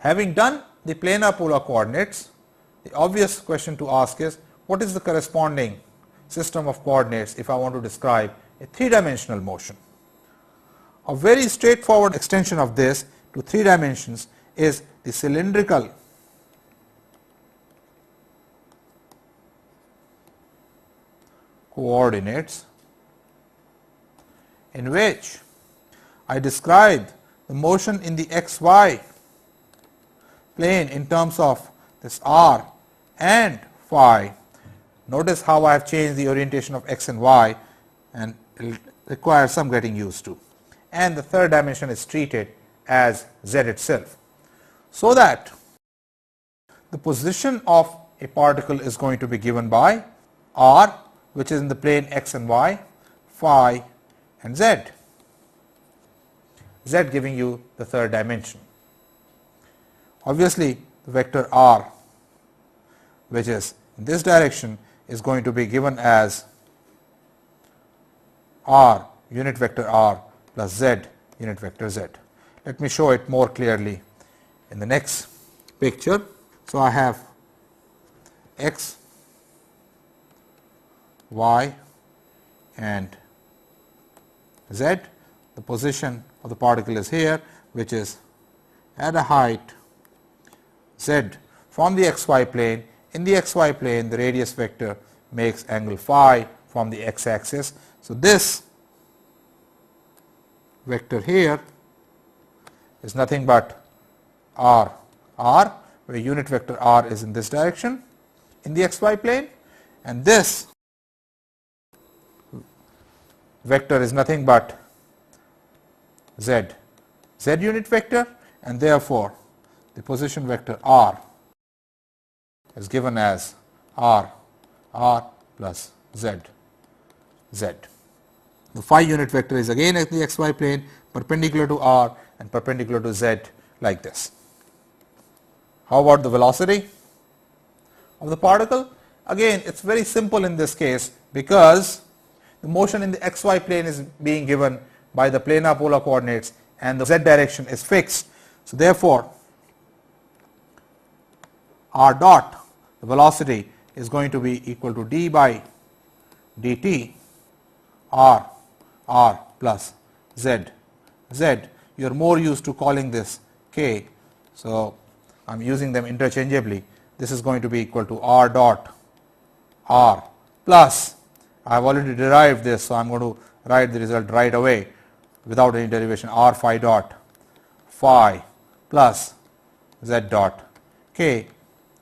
Having done the planar polar coordinates, the obvious question to ask is, what is the corresponding system of coordinates if I want to describe a three-dimensional motion? A very straightforward extension of this to 3 dimensions is the cylindrical coordinates, in which I describe the motion in the xy plane in terms of this r and phi. Notice how I have changed the orientation of x and y, and it will require some getting used to. And the third dimension is treated as z itself, so that the position of a particle is going to be given by r, which is in the plane x and y, phi and z, z giving you the third dimension. Obviously, the vector r, which is in this direction, is going to be given as r unit vector r plus z unit vector z. Let me show it more clearly in the next picture. So, I have x, y and z. The position of the particle is here, which is at a height z from the xy plane. In the xy plane, the radius vector makes angle phi from the x axis. So, this vector here is nothing but r, where unit vector r is in this direction in the xy plane, and this vector is nothing but z unit vector, and therefore, the position vector r is given as r plus z. The phi unit vector is again at the xy plane, perpendicular to r and perpendicular to z, like this. How about the velocity of the particle? Again, it is very simple in this case, because the motion in the xy plane is being given by the planar polar coordinates and the z direction is fixed. So, therefore, r dot, the velocity, is going to be equal to d by dt r plus z. You are more used to calling this k. So, I am using them interchangeably. This is going to be equal to r dot r plus, I have already derived this. So, I am going to write the result right away without any derivation, r phi dot phi plus z dot k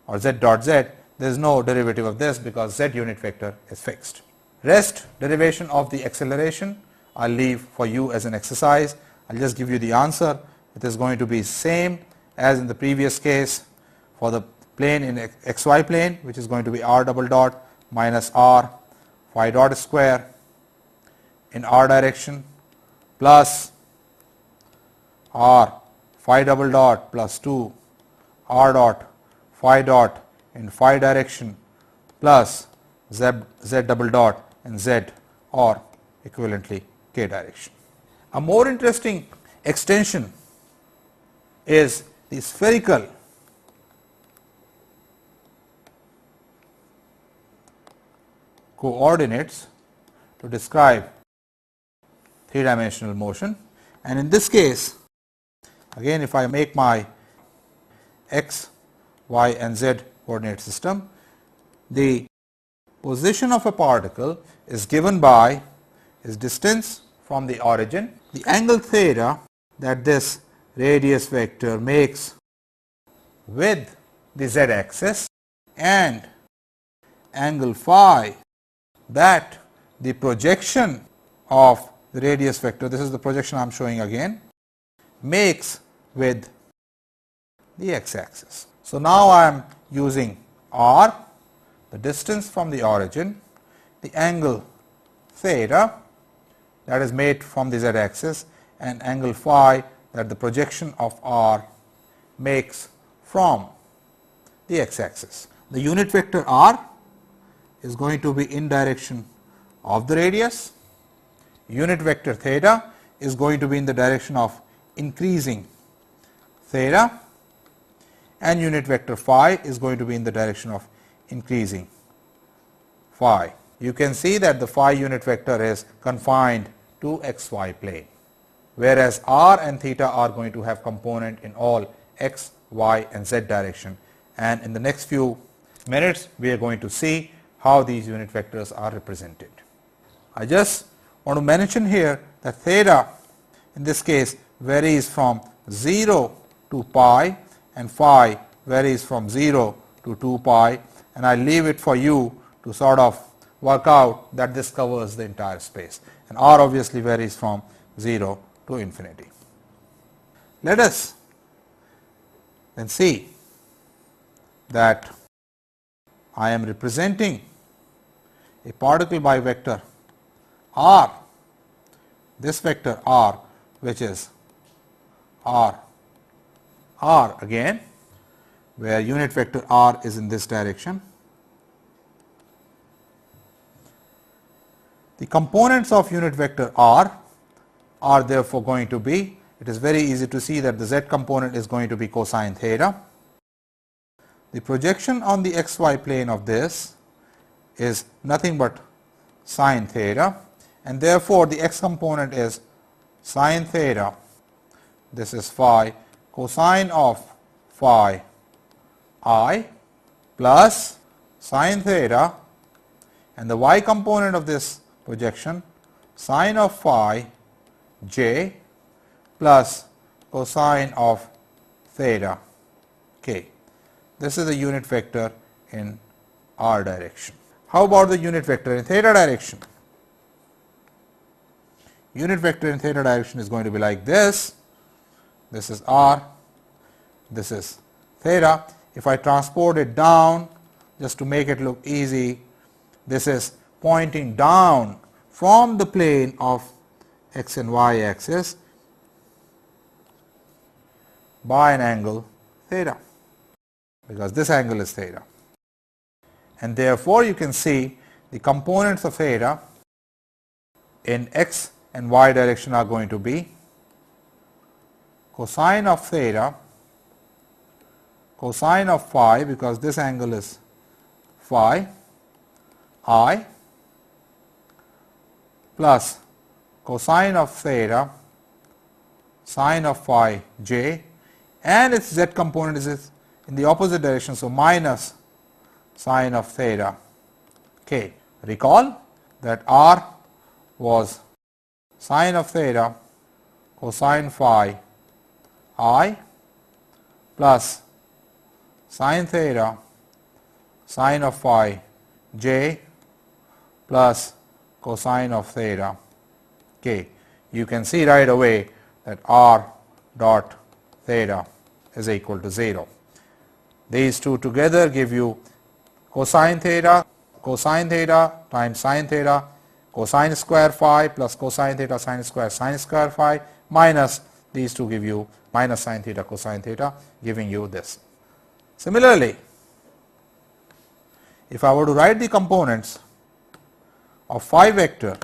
or z dot z. There is no derivative of this because z unit vector is fixed. Rest derivation of the acceleration I will leave for you as an exercise. I will just give you the answer. It is going to be same as in the previous case for the plane in xy plane, which is going to be r double dot minus r phi dot square in r direction plus r phi double dot plus 2 r dot phi dot in phi direction plus z double dot in z or equivalently k direction. A more interesting extension is the spherical coordinates to describe three-dimensional motion, and in this case, again, if I make my x, y and z coordinate system, the position of a particle is given by its distance from the origin, the angle theta that this radius vector makes with the z axis, and angle phi that the projection of the radius vector, this is the projection I am showing again, makes with the x axis. So, now I am using r, the distance from the origin, the angle theta that is made from the z axis, and angle phi that the projection of r makes from the x axis. The unit vector r is going to be in direction of the radius, unit vector theta is going to be in the direction of increasing theta, and unit vector phi is going to be in the direction of increasing phi. You can see that the phi unit vector is confined to xy plane, whereas r and theta are going to have component in all x, y and z direction, and in the next few minutes we are going to see how these unit vectors are represented. I just want to mention here that theta in this case varies from 0 to pi and phi varies from 0 to 2 pi, and I leave it for you to sort of work out that this covers the entire space, and r obviously varies from 0 to infinity. Let us then see that I am representing a particle by vector r, this vector r, which is r again, where unit vector r is in this direction. The components of unit vector r are therefore going to be, it is very easy to see that the z component is going to be cosine theta. The projection on the xy plane of this is nothing but sine theta, and therefore the x component is sine theta, this is phi cosine of phi I plus sine theta, and the y component of this projection sine of phi j plus cosine of theta k. This is the unit vector in r direction. How about the unit vector in theta direction? Unit vector in theta direction is going to be like this. This is r, this is theta. If I transport it down, just to make it look easy, this is pointing down from the plane of x and y axis by an angle theta, because this angle is theta. And therefore, you can see the components of theta in x and y direction are going to be cosine of theta, cosine of phi, because this angle is phi I, plus cosine of theta, sine of phi j, and its z component is in the opposite direction, so minus sine of theta k. Recall that r was sine of theta cosine phi I plus sine theta sine of phi j plus cosine of theta k. You can see right away that r dot theta is equal to 0. These two together give you cosine theta times sine theta cosine square phi plus cosine theta sine square phi, minus these two give you minus sine theta cosine theta, giving you this. Similarly, if I were to write the components of phi vector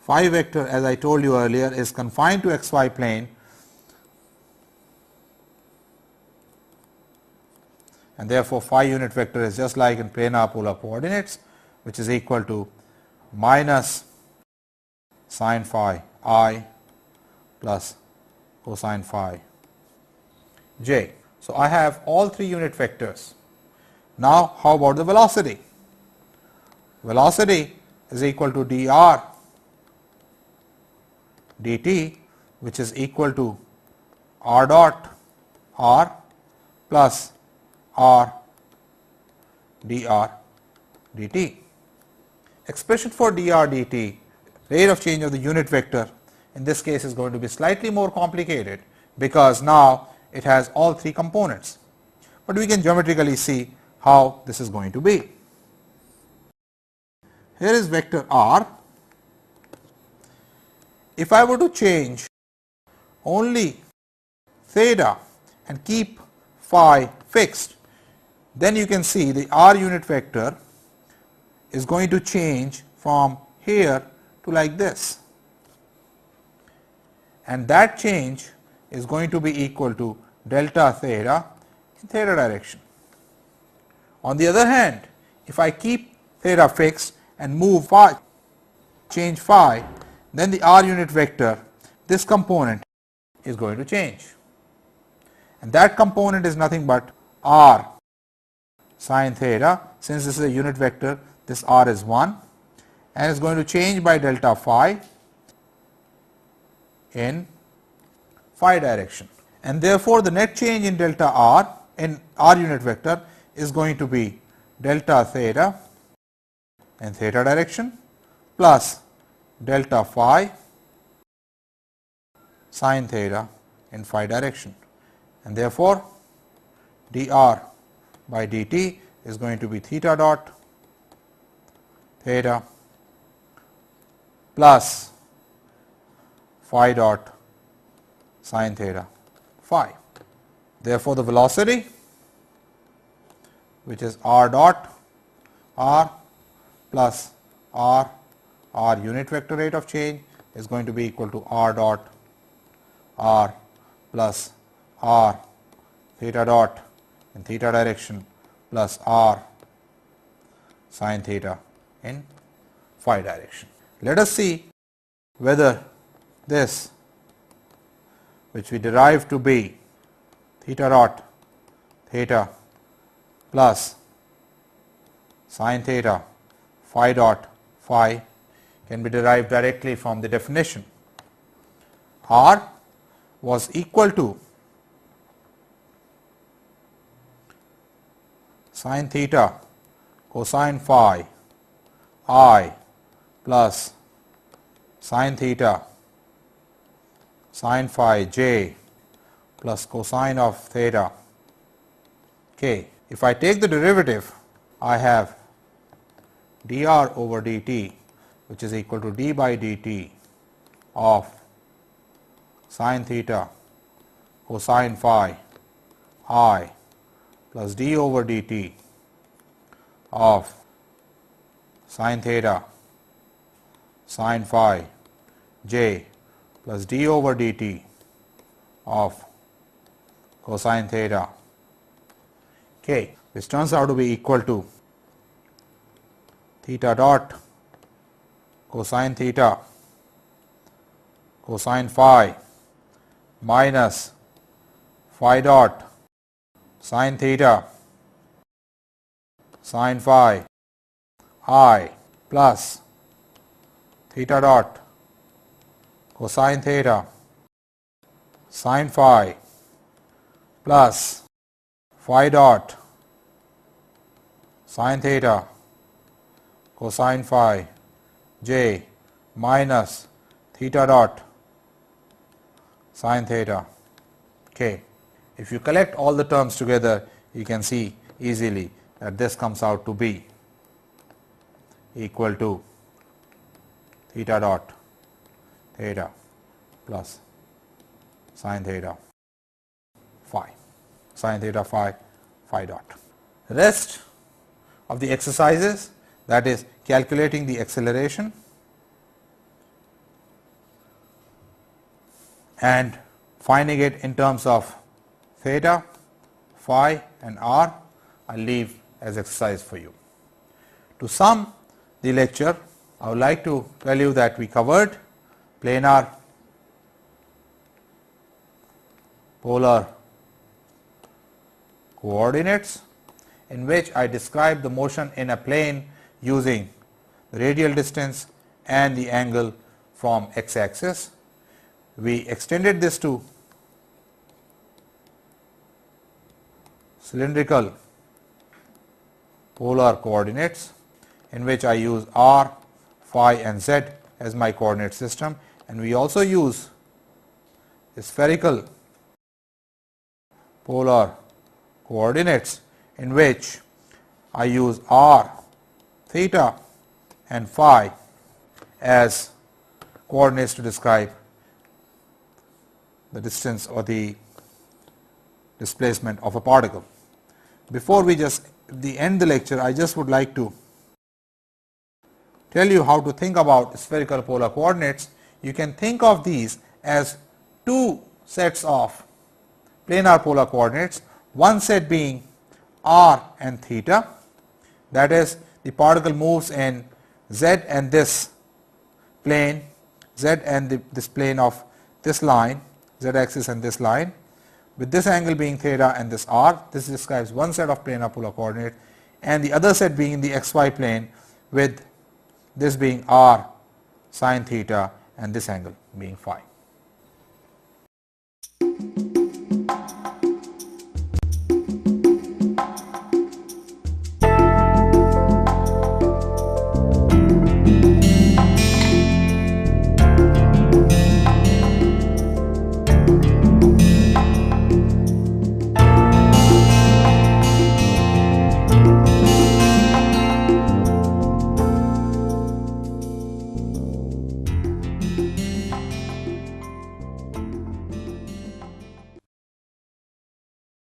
as I told you earlier is confined to xy plane, and therefore phi unit vector is just like in planar polar coordinates, which is equal to minus sine phi I plus cosine phi j. So, I have all three unit vectors. Now, how about the velocity? Velocity is equal to dr dt, which is equal to r dot r plus r dr dt. Expression for dr dt, rate of change of the unit vector, in this case is going to be slightly more complicated, because now it has all three components, but we can geometrically see how this is going to be. Here is vector r. If I were to change only theta and keep phi fixed, then you can see the r unit vector is going to change from here to like this, and that change is going to be equal to delta theta in theta direction. On the other hand, if I keep theta fixed and move phi, change phi, then the r unit vector, this component is going to change, and that component is nothing but r sin theta. Since this is a unit vector, this r is 1 and is going to change by delta phi in phi direction, and therefore, the net change in delta r in r unit vector is going to be delta theta in theta direction plus delta phi sin theta in phi direction, and therefore, dr by dt is going to be theta dot theta plus phi dot sin theta phi. Therefore, the velocity, which is r dot r plus r unit vector rate of change, is going to be equal to r dot r plus r theta dot in theta direction plus r sin theta in phi direction. Let us see whether this, which we derive to be theta dot theta plus sin theta phi dot phi, can be derived directly from the definition. R was equal to sin theta cosine phi I plus sin theta sin phi j plus cosine of theta k. If I take the derivative, I have dr over dt, which is equal to d by dt of sin theta cosine phi I plus d over dt of sin theta sin phi j plus d over dt of cosine theta k, which turns out to be equal to theta dot cosine theta cosine phi minus phi dot sin theta sin phi I plus theta dot cosine theta sin phi plus phi dot sin theta cosine phi j minus theta dot sin theta k. If you collect all the terms together, you can see easily that this comes out to be equal to theta dot theta plus sin theta phi phi dot. Rest of the exercises, that is calculating the acceleration and finding it in terms of theta, phi and r, I will leave as exercise for you. To sum the lecture, I would like to tell you that we covered planar, polar coordinates, in which I described the motion in a plane using the radial distance and the angle from x axis. We extended this to cylindrical polar coordinates, in which I use r, phi and z as my coordinate system, and we also use the spherical polar coordinates, in which I use r, theta and phi as coordinates to describe the distance or the displacement of a particle. Before we end the lecture, I just would like to tell you how to think about spherical polar coordinates. You can think of these as two sets of planar polar coordinates, one set being r and theta, that is the particle moves in z and this plane, z and this plane of this line, z axis and this line, with this angle being theta and this r. This describes one set of planar polar coordinate, and the other set being in the xy plane with this being r sine theta and this angle being phi.